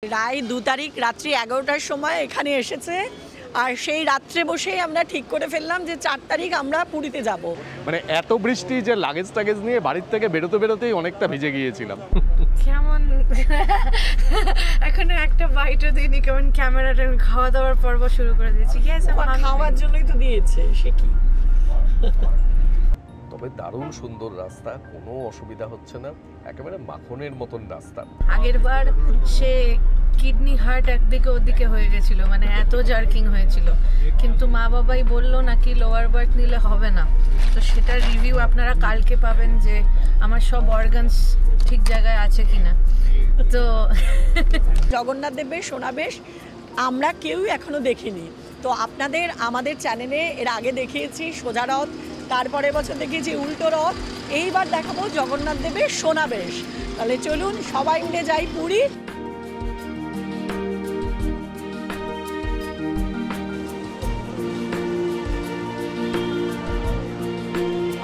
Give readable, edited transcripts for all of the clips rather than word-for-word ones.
রায় ২ তারিখ রাত্রি ১১টার সময় এখানে এসেছে আর সেই রাত্রে বসেই আমরা ঠিক করে ফেললাম যে ৪ তারিখ আমরা পুরীতে যাব। মানে এত বৃষ্টি যে লাগেজ টাগেজ নিয়ে বাড়ির থেকে বেরোতেই অনেকটা ভিজে গিয়েছিলাম। কেমন এখনো একটা বাইটও দিইনি, কেমন ক্যামেরাটা খাওয়া দাওয়ার পর্ব শুরু করে দিয়েছি। খাওয়ার জন্যই তো দিয়েছে, সে কি। তবে দারুণ সুন্দর রাস্তা, কোনো অসুবিধা হচ্ছে না, একেবারে মাখনের মতন রাস্তা। আগের বার সে কিডনি হার্ট একদিকে ওদিকে হয়ে গেছিল, মানে এত জার্কিং হয়েছিল, কিন্তু মা বাবাই বললো নাকি লোয়ার বার্থ নিলে হবে না। তো সেটার রিভিউ আপনারা কালকে পাবেন যে আমার সব অর্গানস ঠিক জায়গায় আছে কিনা। তো জগন্নাথ দেবের সোনাবেশ আমরা কেউই এখনো দেখিনি। তো আপনাদের আমাদের চ্যানেলে এর আগে দেখিয়েছি সোজা রথ, তারপরে বছর দেখিয়েছি উল্টো রথ, এইবার দেখাবো জগন্নাথ দেবের সোনাবেশ। তাহলে চলুন সবাই মিলে যাই পুরী।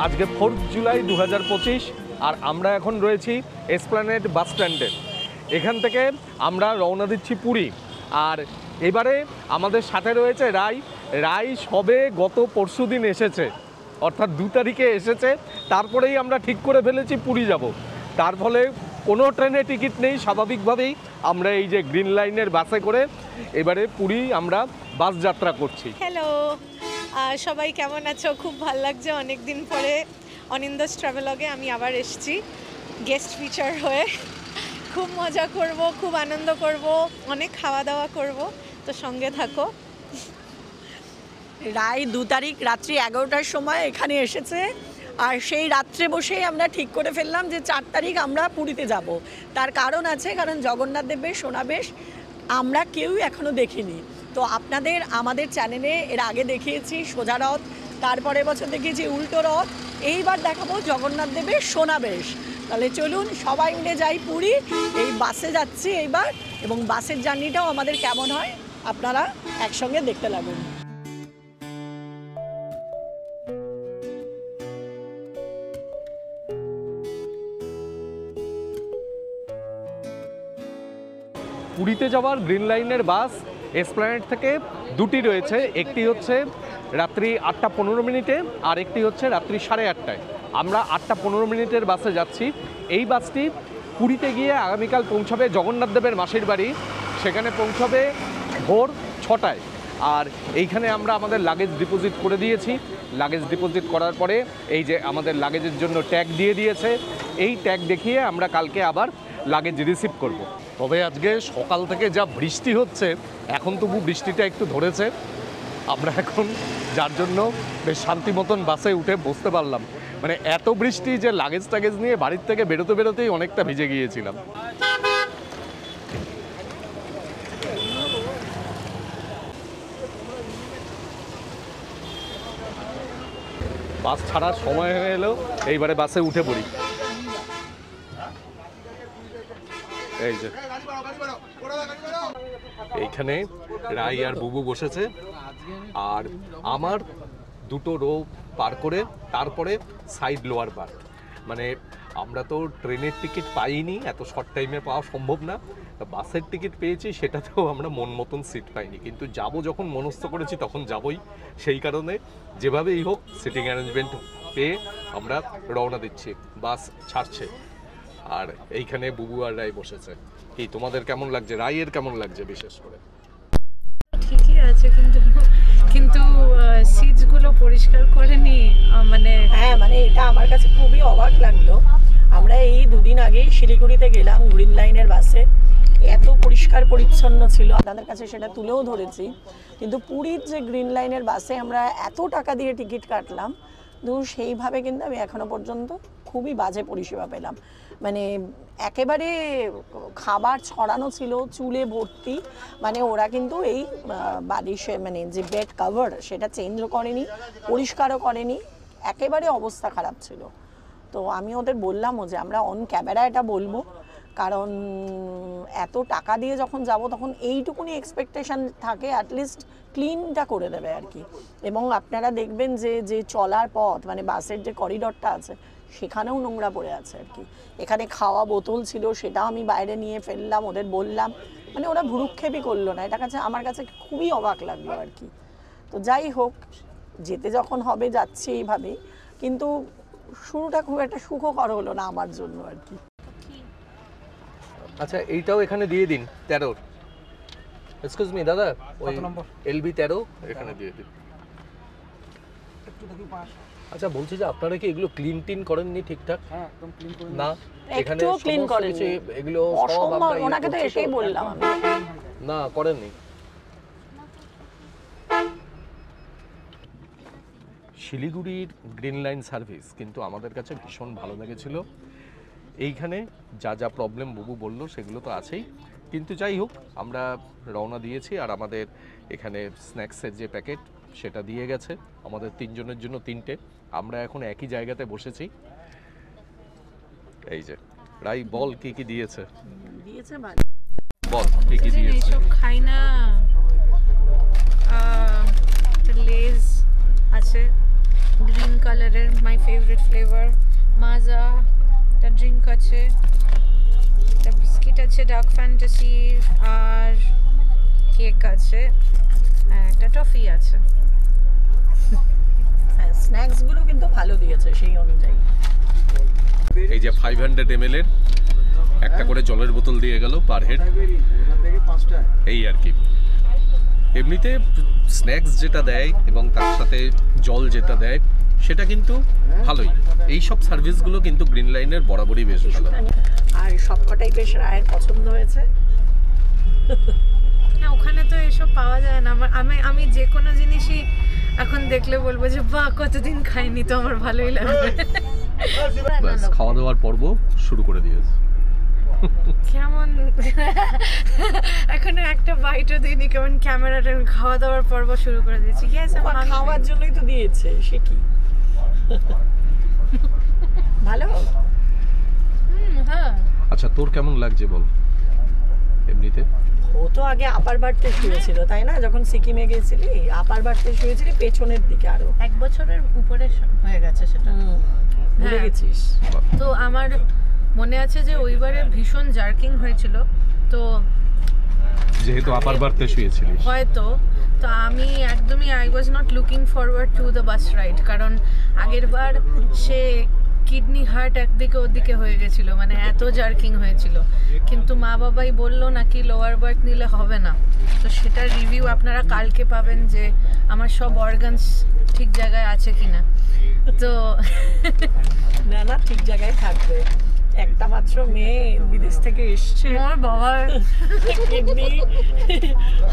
আজকে 4 জুলাই 2025 আর আমরা এখন রয়েছি এসপ্ল্যানেড বাস স্ট্যান্ডে। এখান থেকে আমরা রওনা দিচ্ছি পুরী। আর এবারে আমাদের সাথে রয়েছে রায় সবে গত পরশুদিন এসেছে, অর্থাৎ 2 তারিখে এসেছে। তারপরেই আমরা ঠিক করে ফেলেছি পুরী যাব। তার ফলে কোনো ট্রেনে টিকিট নেই, স্বাভাবিকভাবেই আমরা এই যে গ্রিন লাইনের বাসে করে এবারে পুরী আমরা বাস যাত্রা করছি। হ্যালো সবাই, কেমন আছো? খুব ভালো লাগছে, অনেক দিন পরে অনিন্দাস ট্রাভেলগে আমি আবার এসেছি গেস্ট ফিচার হয়ে। খুব মজা করব, খুব আনন্দ করব, অনেক খাওয়া দাওয়া করব, তো সঙ্গে থাকো। রায় 2 তারিখ রাত্রি 11টার সময় এখানে এসেছে আর সেই রাত্রে বসেই আমরা ঠিক করে ফেললাম যে 4 তারিখ আমরা পুরীতে যাব। তার কারণ আছে, কারণ জগন্নাথ দেবের সোনাবেশ আমরা কেউই এখনো দেখিনি। তো আপনাদের আমাদের চ্যানেলে এর আগে দেখিয়েছি সোজা রথ, তারপরে বছর দেখিয়েছি উল্টো রথ, এইবার দেখাবো জগন্নাথ দেবের সোনাবেশ। তাহলে চলুন সবাই মিলে যাই পুরী। এই বাসে যাচ্ছি এইবার, এবং বাসের জার্নিটাও আমাদের কেমন হয় আপনারা একসঙ্গে দেখতে লাগুন। পুরীতে যাওয়ার গ্রিন লাইনের বাস এসপ্ল্যানেড থেকে দুটি রয়েছে, একটি হচ্ছে রাত্রি 8টা 15 মিনিটে আর একটি হচ্ছে রাত্রি 8:30টায়। আমরা 8টা 15 মিনিটের বাসে যাচ্ছি। এই বাসটি পুরীতে গিয়ে আগামীকাল পৌঁছাবে জগন্নাথ দেবের মাসির বাড়ি, সেখানে পৌঁছাবে ভোর 6টায়। আর এইখানে আমরা আমাদের লাগেজ ডিপোজিট করে দিয়েছি। লাগেজ ডিপোজিট করার পরে এই যে আমাদের লাগেজের জন্য ট্যাগ দিয়ে দিয়েছে, এই ট্যাগ দেখিয়ে আমরা কালকে আবার লাগেজ রিসিভ করব। তবে আজকে সকাল থেকে যা বৃষ্টি হচ্ছে, এখন তবু বৃষ্টিটা একটু ধরেছে, আমরা এখন যার জন্য বেশ শান্তি মতন বাসে উঠে বসতে পারলাম। মানে এত বৃষ্টি যে লাগেজ টাগেজ নিয়ে বাড়ির থেকে বেরোতেই অনেকটা ভিজে গিয়েছিলাম। বাস ছাড়ার সময় হয়ে এলো, এইবারে বাসে উঠে পড়ি। এই যে এইখানে রাই আর বুবু বসেছে, আর আমার দুটো রো পার করে তারপরে সাইড লোয়ার বার্থ। মানে আমরা তো ট্রেনের টিকিট পাইনি, এত শর্ট টাইমে পাওয়া সম্ভব না। বাসের টিকিট পেয়েছি, সেটাতেও আমরা মন মতন সিট পাইনি, কিন্তু যাব যখন মনস্থ করেছি তখন যাবই। সেই কারণে যেভাবেই হোক সিটিং অ্যারেঞ্জমেন্ট পেয়ে আমরা রওনা দিচ্ছি, বাস ছাড়ছে। আর এইখানে বুবু আর রাই বসেছে। কি তোমাদের কেমন লাগছে? রাইয়ের কেমন লাগছে বিশেষ করে? ঠিকই আছে, কিন্তু সিটসগুলো পরিষ্কার করেনি। মানে এটা আমার কাছে খুবই অবাক লাগলো। আমরা এই 2 দিন আগেই শিলিগুড়িতে গেলাম গ্রিন লাইনের বাসে, এত পরিষ্কার পরিচ্ছন্ন ছিল, আপনাদের কাছে সেটা তুলেও ধরেছি। কিন্তু পুরীর যে গ্রিন লাইনের বাসে আমরা এত টাকা দিয়ে টিকিট কাটলাম, কিন্তু সেইভাবে কিন্তু আমি এখনো পর্যন্ত খুবই বাজে পরিষেবা পেলাম। মানে একেবারে খাবার ছড়ানো ছিল চুলে ভর্তি। মানে ওরা কিন্তু এই বালিশে মানে যে বেড কভার সেটা চেঞ্জও করেনি, পরিষ্কারও করেনি, একেবারে অবস্থা খারাপ ছিল। তো আমি ওদের বললামও যে আমরা অন ক্যামেরা এটা বলবো, কারণ এত টাকা দিয়ে যখন যাব তখন এইটুকুনি এক্সপেকটেশন থাকে অ্যাটলিস্ট ক্লিনটা করে দেবে আর কি। এবং আপনারা দেখবেন যে চলার পথ মানে বাসের যে করিডরটা আছে সেখানেও নোংরা পড়ে আছে আর কি। এখানে খাওয়া বোতল ছিল, সেটাও আমি বাইরে নিয়ে ফেললাম, ওদের বললাম মানে ওরা ভুরুক্ষেপই করলো না, এটা কাছে আমার কাছে খুবই অবাক লাগলো আর কি। তো যাই হোক, যেতে যখন হবে যাচ্ছি এইভাবে, কিন্তু শুরুটা খুব একটা সুখকর হলো না আমার জন্য আর কি। আচ্ছা এইটাও এখানে দিয়ে দিন 13। এক্সকিউজ মি দাদা, ওই LB 13 এখানে দিয়ে দিন। আচ্ছা বলছি যে আপনারা কি এগুলো ক্লিন টিন করেননি ঠিকঠাক? হ্যাঁ একদম ক্লিন করে না এখানে একটুও ক্লিন সমস্ত করেনি, কিছু এগুলো সব অসম্ভব, আমরা ওনাকে তো এসেই বললাম আমি। না করেননি। শিলিগুড়ির গ্রিন লাইন সার্ভিস কিন্তু আমাদের কাছে ভীষণ ভালো লেগেছিল। এইখানে যা যা প্রবলেম বুবু বললো সেগুলো তো আছেই, কিন্তু যাই হোক আমরা রওনা দিয়েছি। আর আমাদের এখানে স্ন্যাক্সের যে প্যাকেট সেটা দিয়ে গেছে আমাদের 3 জনের জন্য 3টে। আমরা এখন একই জায়গাতে বসেছি। এই যে রাই বল কি কি দিয়েছে, দিয়েছে ভাই, বল কি কি দিয়েছে। এইসব খাই না। লেজ আছে গ্রিন কালারের, মাই ফেভারিট ফ্লেভার। মাজা একটা ড্রিঙ্ক আছে, একটা বিস্কিট আছে ডার্ক ফ্যান্টাসি, আর কেক আছে, একটা টফি আছে। হ্যাঁ স্ন্যাক্সগুলো কিন্তু ভালো দিয়েছে সেই অনুযায়ী। এই যে 500 ml এর একটা করে জলের বোতল দিয়ে গেল পার হেড, এই আর কি। এমনিতে স্ন্যাক্স যেটা দেয় এবং তার সাথে জল যেটা দেয় সেটা কিন্তু ভালোই। এই সব সার্ভিসগুলো কিন্তু গ্রিন লাইনের বরাবরই বেশ ভালো। আর সবকটাই বেশ রায়ের পছন্দ হয়েছে। হ্যাঁ ওখানে তো এসব পাওয়া যায় না। আমি যে কোনো জিনিসই এখন দেখলে বলবো যে বাহ কতদিন খাইনি, তো আমার ভালোই লাগবে। ব্যাস খাওয়া দাওয়ার পর্ব শুরু করে দিয়েছে। কেমন এখনো একটা বাইটও দিইনি, কেমন ক্যামেরাটা খাওয়া দাওয়ার পর্ব শুরু করে দিয়েছি। খাওয়ার জন্যই তো দিয়েছে, সে কি ভালো। হ্যাঁ আচ্ছা তোর কেমন লাগছে বল এমনিতে? ও তো আগে আপার বাড়তে শুয়েছিল তাই না, যখন সিকিমে গেছিলি আপার বাড়তে শুয়েছিলি পেছনের দিকে আরো। 1 বছরের উপরে হয়ে গেছে সেটা, ভুলে গেছিস? তো আমার মনে আছে যে ওইবারে ভীষণ জার্কিং হয়েছিল, তো যেহেতু আপার বাড়তে শুয়েছিলিস হয়তো তো আমি একদমই I was not looking forward to the bus ride, কারণ আগের বার সে কিডনি হার্ট একদিকে ওদিকে হয়ে গেছিল, মানে এত জার্কিং হয়েছিল। কিন্তু মা বাবাই বললো নাকি লোয়ার বার্থ নিলে হবে না, তো সেটার রিভিউ আপনারা কালকে পাবেন যে আমার সব অর্গানস ঠিক জায়গায় আছে কিনা। তো না না ঠিক জায়গায় থাকবে, একটা মাত্র মেয়ে বিদেশ থেকে এসছে, আমার বাবার কিডনি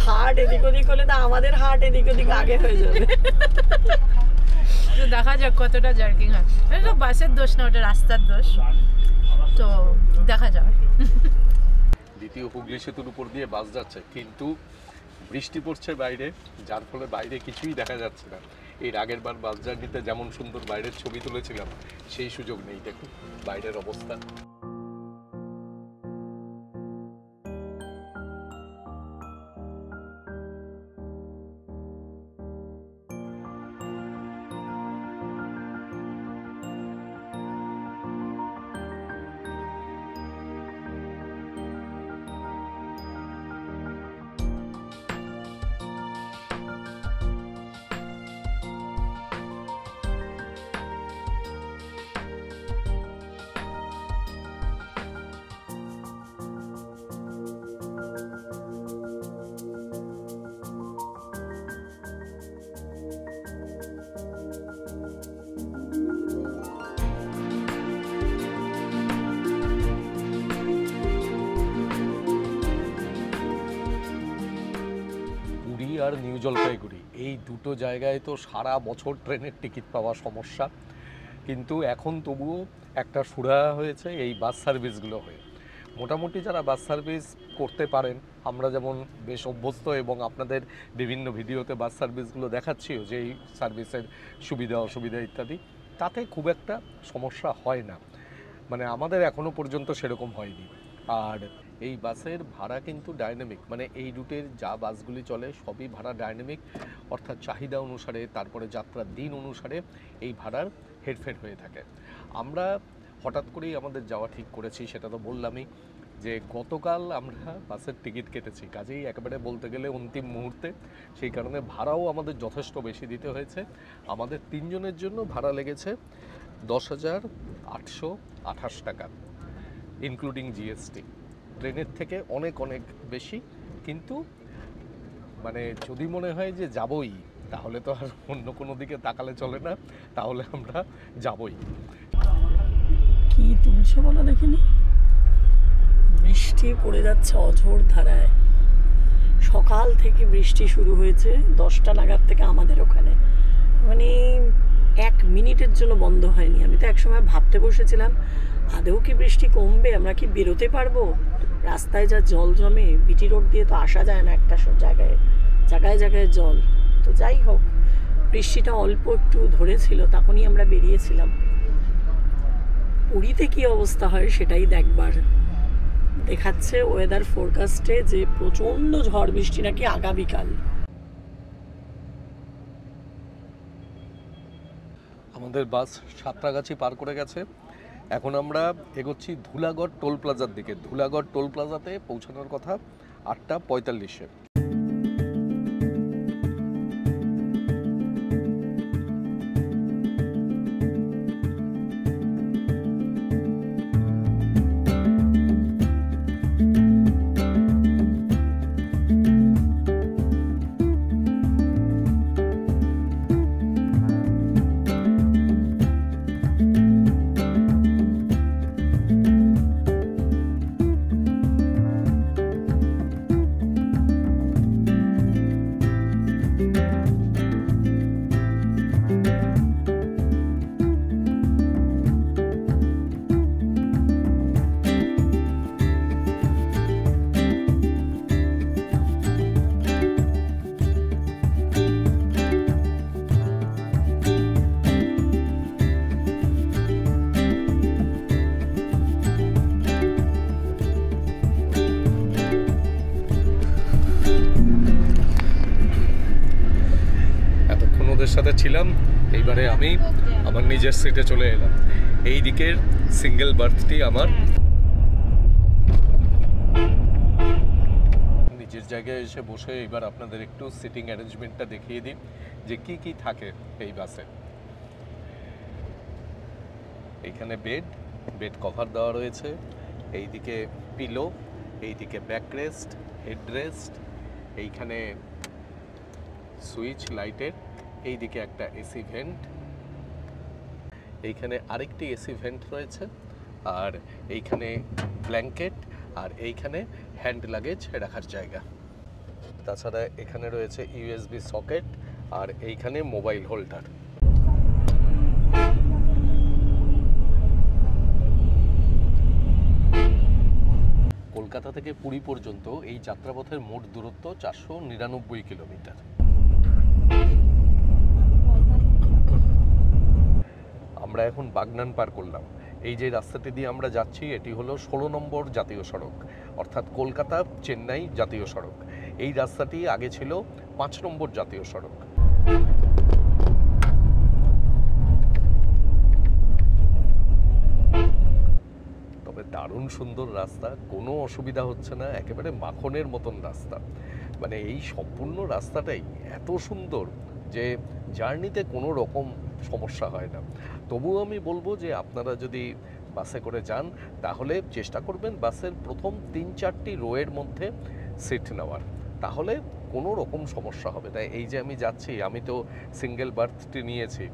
হার্ট এদিক ওদিক হলে তো আমাদের হার্ট এদিক ওদিক আগে হয়ে যাবে। তো দেখা যাক কতটা জার্কিং হয়। এটা তো বাসের দোষ না, ওটা রাস্তার দোষ, তো দেখা যাক। দ্বিতীয় হুগলি সেতুর উপর দিয়ে বাস যাচ্ছে, কিন্তু বৃষ্টি পড়ছে বাইরে, যার ফলে বাইরে কিছুই দেখা যাচ্ছে না। এর আগের বার বাস জার্নিতে যেমন সুন্দর বাইরের ছবি তুলেছিলাম সেই সুযোগ নেই। দেখুন বাইরের অবস্থা। আর নিউ জলপাইগুড়ি এই দুটো জায়গায় তো সারা বছর ট্রেনের টিকিট পাওয়া সমস্যা, কিন্তু এখন তবুও একটা সুরাহা হয়েছে এই বাস সার্ভিসগুলো হয়ে। মোটামুটি যারা বাস সার্ভিস করতে পারেন, আমরা যেমন বেশ অভ্যস্ত এবং আপনাদের বিভিন্ন ভিডিওতে বাস সার্ভিসগুলো দেখাচ্ছিও যে এই সার্ভিসের সুবিধা অসুবিধা ইত্যাদি, তাতে খুব একটা সমস্যা হয় না, মানে আমাদের এখনও পর্যন্ত সেরকম হয়নি। আর এই বাসের ভাড়া কিন্তু ডাইনামিক, মানে এই রুটের যা বাসগুলি চলে সবই ভাড়া ডাইনামিক, অর্থাৎ চাহিদা অনুসারে তারপরে যাত্রার দিন অনুসারে এই ভাড়ার হেরফের হয়ে থাকে। আমরা হঠাৎ করেই আমাদের যাওয়া ঠিক করেছি, সেটা তো বললামই। যে গতকাল আমরা বাসের টিকিট কেটেছি, কাজেই একেবারে বলতে গেলে অন্তিম মুহূর্তে, সেই কারণে ভাড়াও আমাদের যথেষ্ট বেশি দিতে হয়েছে। আমাদের 3 জনের জন্য ভাড়া লেগেছে 10,828 টাকা ইনক্লুডিং জিএসটি। ট্রেনের থেকে অনেক অনেক বেশি, কিন্তু মানে যদি মনে হয় যে যাবই, তাহলে তো আর অন্য কোনো দিকে তাকালে চলে না, তাহলে আমরা যাবই। কি তুলছো বলো দেখিনি, বৃষ্টি পড়ে যাচ্ছে অঝোর ধারায়। সকাল থেকে বৃষ্টি শুরু হয়েছে, 10টা নাগাদ থেকে আমাদের ওখানে, মানে 1 মিনিটের জন্য বন্ধ হয়নি। আমি তো একসময় ভাবতে বসেছিলাম আদৌ কি বৃষ্টি কমবে, আমরা কি বেরোতে পারবো। রাস্তায় যা জল জমে, বিটি রোড দিয়ে তো আসা যায় না, একটা জায়গায় জায়গায় জায়গায় জল। তো যাই হোক, বৃষ্টিটা অল্প একটু ধরেছিল, তখনই আমরা বেরিয়েছিলাম। পুরীতে কি অবস্থা হয় সেটাই দেখবার। দেখাচ্ছে ওয়েদার ফোরকাস্টে যে প্রচণ্ড ঝড় বৃষ্টি নাকি আগামীকাল। আমাদের বাস সাঁতরাগাছি পার করে গেছে। এখন আমরা এগোচ্ছি ধুলাগড় টোল প্লাজার দিকে। ধুলাগড় টোল প্লাজাতে পৌঁছানোর কথা 8:45-এ। সাথে ছিলাম, এইবারে আমি আমার নিজের সিটে চলে এলাম। এই দিকের সিঙ্গেল বার্থটি আমার। নিজের জায়গায় এসে বসে এবার আপনাদের একটু সিটিং অ্যারেঞ্জমেন্টটা দেখিয়ে দিই যে কি কি থাকে এই বাসে। এইখানে বেড কভার দেওয়া রয়েছে, এইদিকে পিলো, এইদিকে ব্যাকরেস্ট, হেডরেস্ট, এইখানে সুইচ লাইটের, এইদিকে একটা এসি ভেন্ট, এইখানে আরেকটি এসি ভেন্ট রয়েছে, আর এইখানে ব্ল্যাঙ্কেট, আর এইখানে হ্যান্ড লাগেজ রাখার জায়গা। তাছাড়া এখানে রয়েছে ইউএসবি সকেট, আর এইখানে মোবাইল হোল্ডার। কলকাতা থেকে পুরী পর্যন্ত এই যাত্রাপথের মোট দূরত্ব 499 কিলোমিটার। আমরা এখন বাগনান পার করলাম। এই যে রাস্তাটি দিয়ে আমরা যাচ্ছি এটি হলো 16 নম্বর জাতীয় সড়ক, অর্থাৎ কলকাতা চেন্নাই জাতীয় সড়ক। এই রাস্তাটি আগে ছিল 5 নম্বর জাতীয় সড়ক। তবে দারুণ সুন্দর রাস্তা, কোনো অসুবিধা হচ্ছে না, একেবারে মাখনের মতন রাস্তা। মানে এই সম্পূর্ণ রাস্তাটাই এত সুন্দর যে জার্নিতে কোনো রকম সমস্যা হয় না। তবুও আমি বলবো যে আপনারা যদি বাসে করে যান তাহলে চেষ্টা করবেন বাসের প্রথম 3-4টি রোয়ের মধ্যে সিট নেওয়ার, তাহলে কোনো রকম সমস্যা হবে না। এই যে আমি যাচ্ছি, আমি তো সিঙ্গেল বার্থটি নিয়েছি,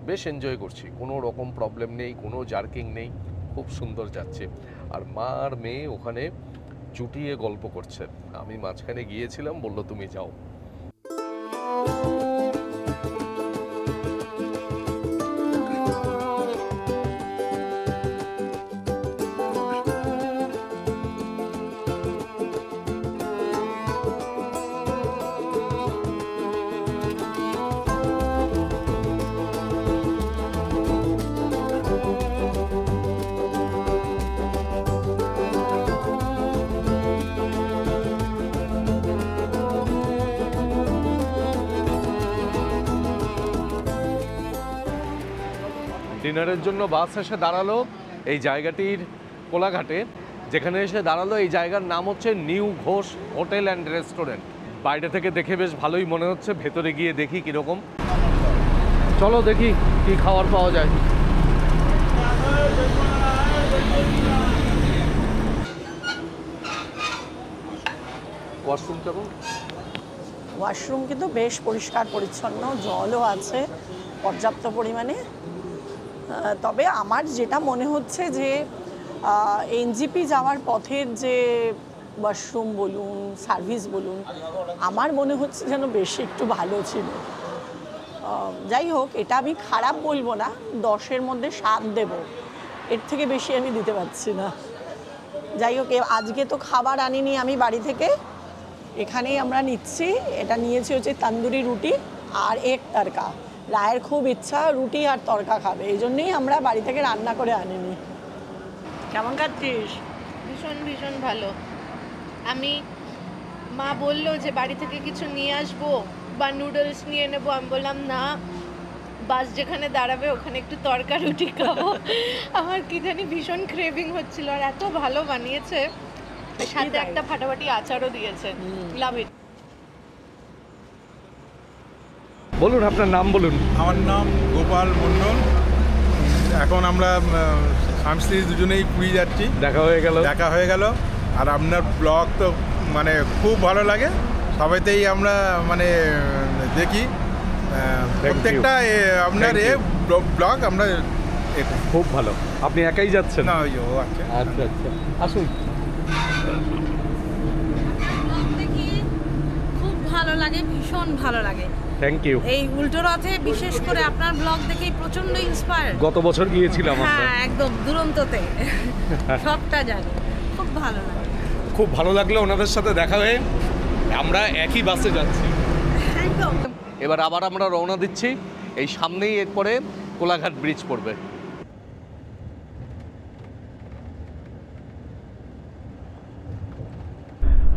বেশ এনজয় করছি, কোনো রকম প্রবলেম নেই, কোনো জার্কিং নেই, খুব সুন্দর যাচ্ছে। আর মা আর মেয়ে ওখানে চুটিয়ে গল্প করছে, আমি মাঝখানে গিয়েছিলাম, বললো তুমি যাও। ডিনারের জন্য বাস এসে দাঁড়ালো এই জায়গাটির কোলাঘাটে। যেখানে এসে দাঁড়ালো এই জায়গার নাম হচ্ছে new Ghosh hotel and restaurant. বাইরে থেকে দেখে বেশ ভালোই মনে হচ্ছে, ভেতরে গিয়ে দেখি কীরকম। চলো দেখি কি খাবার পাওয়া যায়। ওয়াশরুম কেমন? ওয়াশরুম কিন্তু বেশ পরিষ্কার পরিচ্ছন্ন, জলও আছে পর্যাপ্ত পরিমাণে। তবে আমার যেটা মনে হচ্ছে যে এনজিপি যাওয়ার পথের যে ওয়াশরুম বলুন, সার্ভিস বলুন, আমার মনে হচ্ছে যেন বেশি একটু ভালো ছিল। যাই হোক, এটা আমি খারাপ বলবো না, 10-এর মধ্যে 7 দেব, এর থেকে বেশি আমি দিতে পারছি না। যাই হোক, আজকে তো খাবার আনিনি আমি বাড়ি থেকে, এখানেই আমরা নিচ্ছি। এটা নিয়েছি হচ্ছে তন্দুরি রুটি আর এক তরকা। রায়ের খুব ইচ্ছা রুটি আর তরকা খাবে, এই জন্যই আমরা বাড়ি থেকে রান্না করে আনিনি। কেমন খাচ্ছিস? ভীষণ ভীষণ ভালো। আমি মা বললো যে বাড়ি থেকে কিছু নিয়ে আসবো বা নুডলস নিয়ে নেবো, আমি বললাম না, বাস যেখানে দাঁড়াবে ওখানে একটু তরকা রুটি খাবো। আমার কি জানি ভীষণ ক্রেভিং হচ্ছিল, আর এত ভালো বানিয়েছে, সাথে একটা ফাটাফাটি আচারও দিয়েছে। লাভ ইট। বলুন আপনার নাম বলুন। আমার নাম গোপাল মণ্ডল। এখন আমরা স্বামী স্ত্রী দুজনেই পুরী যাচ্ছি। দেখা হয়ে গেল। আর আপনার ব্লগ তো মানে খুব ভালো লাগে, সবাইতেই আমরা মানে দেখি প্রত্যেকটা আপনার ব্লগ আমরা খুব ভালো। আপনি একাই যাচ্ছেন? না, ও আছে। আচ্ছা আচ্ছা, আসুন। খুব ভালো লাগে, ভীষণ ভালো লাগে। Thank you. এই উল্টো রথে বিশেষ করে আপনার ব্লগ দেখেই প্রচন্ড ইন্সপায়ার। গত বছর গিয়েছিলাম আমরা। হ্যাঁ, একদম দুরন্ততে সবটা জানি। খুব ভালো লাগে। খুব ভালো লাগলো ওনাদের সাথে দেখা হয়ে। আমরা একই বাসে যাচ্ছি। একদম। এবার আবার আমরা রওনা দিচ্ছি। এই সামনেই এরপরে কোলাঘাট ব্রিজ পড়বে।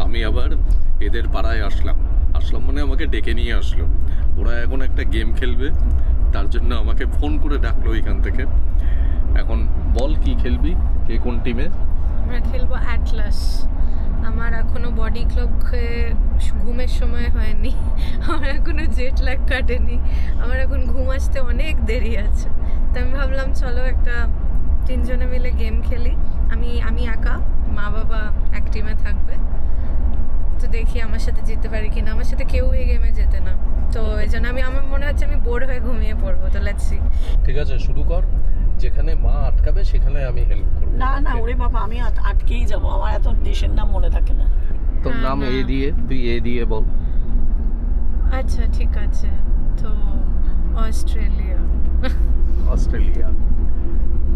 আমি আবার এদের পাড়ায় আসলাম মানে আমাকে ডেকে নিয়ে আসলো। ওরা এখন একটা গেম খেলবে, তার জন্য আমাকে ফোন করে ডাকলো এখান থেকে। এখন বল কি খেলবি, কে কোন টিমে? আমরা খেলবো অ্যাটলাস। আমার এখনো বডি ক্লক ঘুমের সময় হয়নি, আমার এখনো জেট ল্যাগ কাটেনি, আমার এখন ঘুম আসতে অনেক দেরি আছে। তো আমি ভাবলাম চলো একটা 3 জনে মিলে গেম খেলি। আমি একা, মা বাবা এক টিমে থাকবে। তো দেখি আমার সাথে জিততে পারি কিনা। আমার সাথে কেউ এই গেমে জেতে না, তো এই জন্য আমার মনে হচ্ছে আমি বোর হয়ে ঘুমিয়ে পড়বো। তো লেটস সি। ঠিক আছে, শুরু কর। যেখানে মা আটকাবে সেখানে আমি হেল্প করব। না ওরে বাবা, আমি আটকেই যাব, আমার এত দেশের নাম মনে থাকে না। তোর নাম এ দিয়ে, তুই এ দিয়ে বল। আচ্ছা ঠিক আছে, তো অস্ট্রেলিয়া।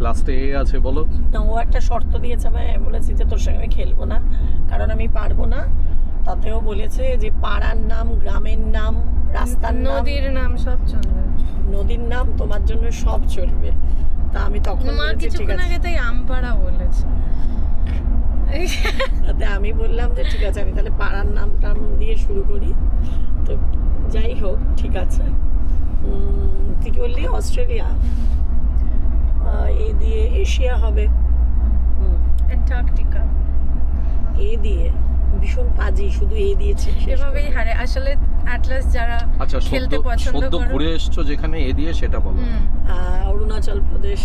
লাস্টে এ আছে, বলো। না, ও একটা শর্ত দিয়েছে, আমি বলেছি যে তোর সঙ্গে আমি খেলবো না, কারণ আমি পারবো না। তাতেও বলেছে যে পাড়ার নাম, গ্রামের নাম, রাস্তার নাম, নদীর নাম সব চলবে। নদীর নাম তোমার জন্য সব চলবে। তা আমি তখন মা কিছুক্ষণ আগে তাই আমপাড়া বলেছে। তাতে আমি বললাম যে ঠিক আছে, আমি তাহলে পাড়ার নামটা দিয়ে শুরু করি। তো যাই হোক, ঠিক আছে। তুই কি বললি? অস্ট্রেলিয়া। এ দিয়ে এশিয়া হবে। অ্যান্টার্কটিকা। এ দিয়ে ভীষণ পাজি, শুধু এ দিয়েছে। এভাবেই হারে আসলে। অ্যাটলাস যারা খেলতে পছন্দ করে, ঘুরে এসছো যেখানে এ দিয়ে, সেটা বলো। অরুণাচল প্রদেশ।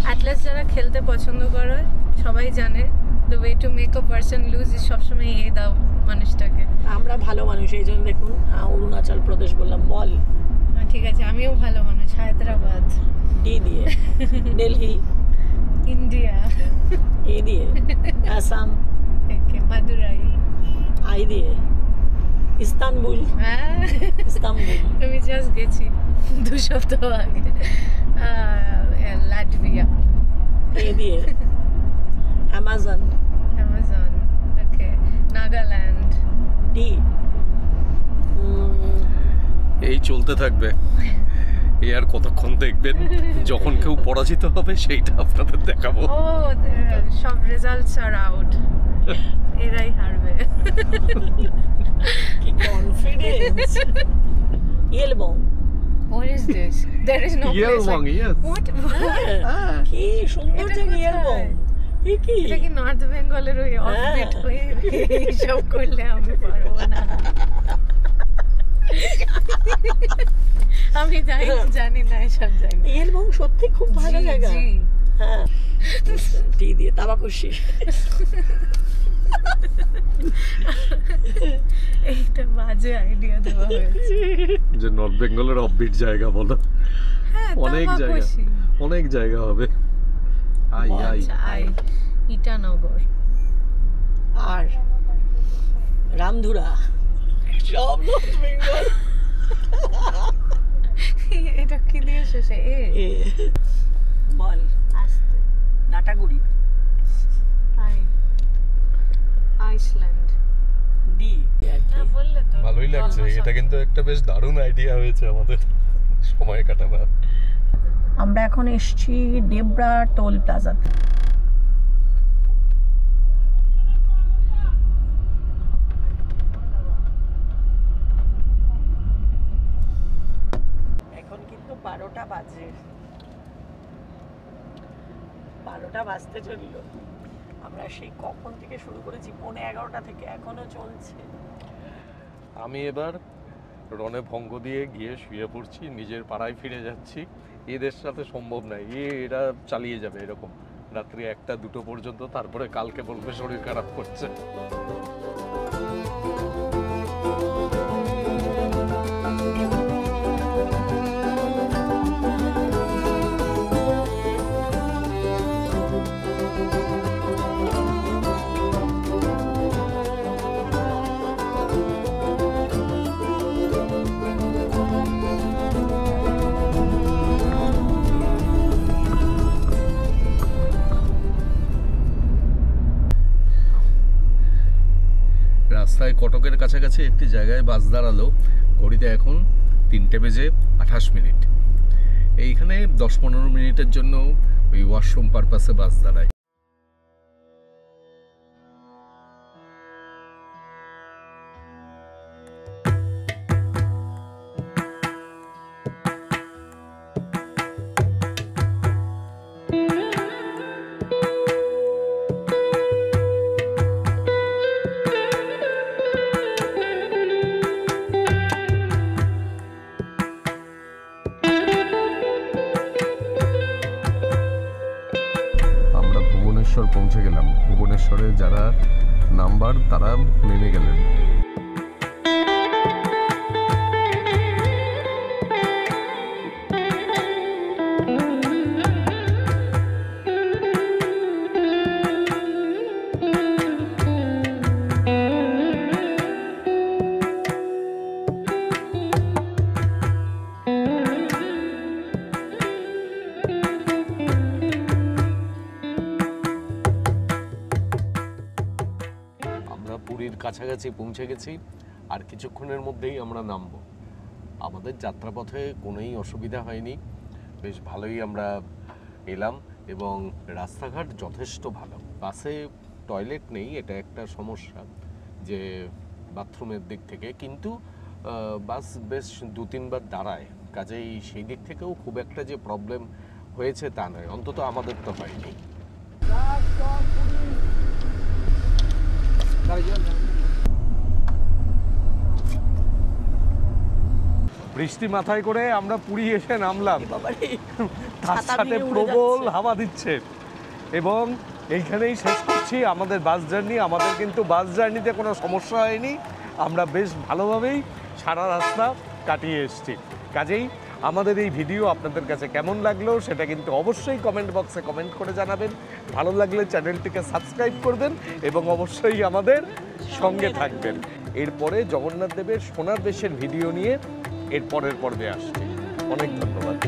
অ্যাটলাস যারা খেলতে পছন্দ করে সবাই জানে the way to make a person lose is সবসময় এ দাও মানুষটাকে। আমরা ভালো মানুষ, এই জন্য দেখুন অরুণাচল প্রদেশ বললাম। বল। ঠিক আছে, আমিও ভালো মানুষ। হায়দ্রাবাদ। ডি দিয়ে। দিল্লি। ইন্ডিয়া। এ দিয়ে। আসাম। মাদুরাই। আই দিয়ে। ইস্তানবুল। ইস্তানবুল। আমি জাস্ট গেছি 2 সপ্তাহ আগে। লাটভিয়া। এ দিয়ে। অ্যামাজন। ওকে। নাগাল্যান্ড। ডি। এই চলতে থাকবে। এই আর কতক্ষণ দেখবেন? যখন কেউ পরাজিত হবে সেইটা আপনাদের দেখাবো। সব রেজাল্টস আর আউট, এরাই হারবে। কি confidence. Yelbong. What is this? There is no place. Yelbong, yes. What? কি সুন্দর যে ইয়েলবং। এ কি এটা কি নর্থ বেঙ্গলের ওই অফবিট হয়ে এইসব করলে আমি পারবো না। আমি জানি না এসব জায়গা। এবং সত্যি খুব ভালো জায়গা। হ্যাঁ, টি দিয়ে তাবাকুশি। এইটা বাজে আইডিয়া দেওয়া হয়েছে যে নর্থ বেঙ্গলের অফবিট জায়গা বলো। হ্যাঁ, অনেক জায়গা হবে। ইটানগর আর রামধুরা সব নর্থ বেঙ্গল। এটা কি দিয়ে শেষে বল আসতে নাটাগুড়ি আইসল্যান্ড ডি। বললে তো ভালোই লাগছে এটা, কিন্তু একটা বেশ দারুণ আইডিয়া হয়েছে আমাদের সময় কাটাবার। আমরা এখন এসছি ডেবরা টোল প্লাজাতে। এখন কিন্তু 12টা বাজে, 12টা বাজতে চলল। আমরা সেই কখন থেকে শুরু করেছি, 11:15 থেকে এখনো চলছে। আমি এবার রনে ভঙ্গ দিয়ে গিয়ে শুয়ে পড়ছি, নিজের পাড়ায় ফিরে যাচ্ছি। এদের সাথে সম্ভব নয়, এরা চালিয়ে যাবে এরকম রাত্রি 1টা-2টো পর্যন্ত, তারপরে কালকে বলবে শরীর খারাপ করছে। রাস্তায় কটকের কাছাকাছি একটি জায়গায় বাস দাঁড়ালো। ঘড়িতে এখন 3:28। এইখানে 10-15 মিনিটের জন্য ওই ওয়াশরুম পারপাসে বাস দাঁড়ায়। পৌঁছে গেলাম। ভুবনেশ্বরে যারা নাম্বার তারা নেমে গেলেন। পুরীর কাছাকাছি পৌঁছে গেছি, আর কিছুক্ষণের মধ্যেই আমরা নামবো। আমাদের যাত্রাপথে কোনোই অসুবিধা হয়নি, বেশ ভালোই আমরা এলাম এবং রাস্তাঘাট যথেষ্ট ভালো। বাসে টয়লেট নেই, এটা একটা সমস্যা যে বাথরুমের দিক থেকে, কিন্তু বাস বেশ 2-3 বার দাঁড়ায়, কাজেই সেই দিক থেকেও খুব একটা যে প্রবলেম হয়েছে তা নয়, অন্তত আমাদের তো হয়নি। বৃষ্টি মাথায় করে আমরা পুরী এসে নামলাম, তার সাথে প্রবল হাওয়া দিচ্ছে এবং এইখানেই শেষ করছি আমাদের বাস জার্নি। আমাদের কিন্তু বাস জার্নিতে কোনো সমস্যা হয়নি, আমরা বেশ ভালোভাবেই সারা রাস্তা কাটিয়ে এসেছি। কাজেই আমাদের এই ভিডিও আপনাদের কাছে কেমন লাগলো সেটা কিন্তু অবশ্যই কমেন্ট বক্সে কমেন্ট করে জানাবেন। ভালো লাগলে চ্যানেলটিকে সাবস্ক্রাইব করবেন এবং অবশ্যই আমাদের সঙ্গে থাকবেন। এরপরে জগন্নাথ দেবের সোনার বেশের ভিডিও নিয়ে এর পরের পর্বে আসছি। অনেক ধন্যবাদ।